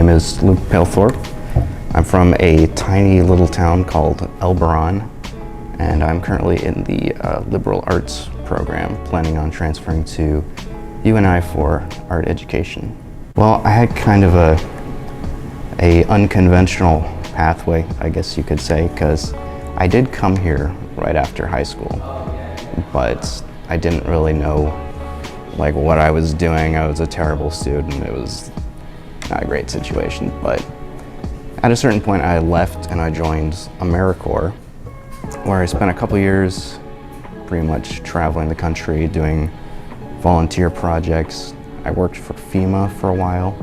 name is Luke Palethorpe. I'm from a tiny little town called Elberon, and I'm currently in the liberal arts program, planning on transferring to UNI for art education. Well, I had kind of a unconventional pathway, I guess you could say, because I did come here right after high school, but I didn't really know like what I was doing. I was a terrible student. It was not a great situation, but at a certain point I left and I joined AmeriCorps, where I spent a couple years pretty much traveling the country doing volunteer projects. I worked for FEMA for a while.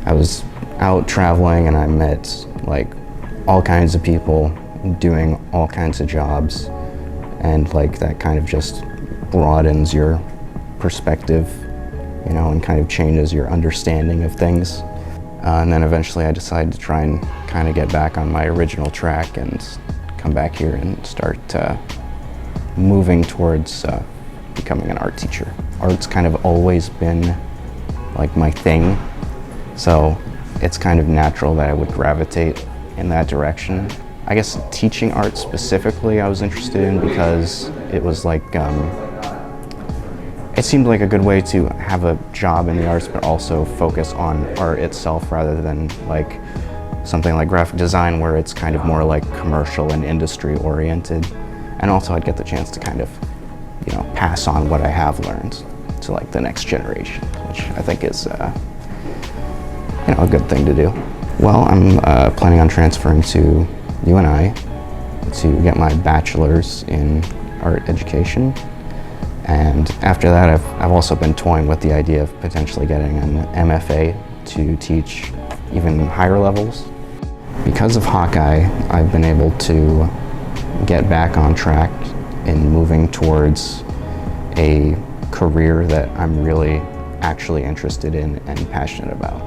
I was out traveling and I met like all kinds of people doing all kinds of jobs, and like that kind of just broadens your perspective, you know, and kind of changes your understanding of things. And then eventually I decided to try and kind of get back on my original track and come back here and start moving towards becoming an art teacher. Art's kind of always been like my thing, so it's kind of natural that I would gravitate in that direction. I guess teaching art specifically I was interested in because it was like it seemed like a good way to have a job in the arts but also focus on art itself rather than like something like graphic design where it's kind of more like commercial and industry oriented. And also I'd get the chance to kind of, you know, pass on what I have learned to like the next generation, which I think is you know, a good thing to do. Well, I'm planning on transferring to UNI to get my bachelor's in art education. And after that, I've also been toying with the idea of potentially getting an MFA to teach even higher levels. Because of Hawkeye, I've been able to get back on track in moving towards a career that I'm really actually interested in and passionate about.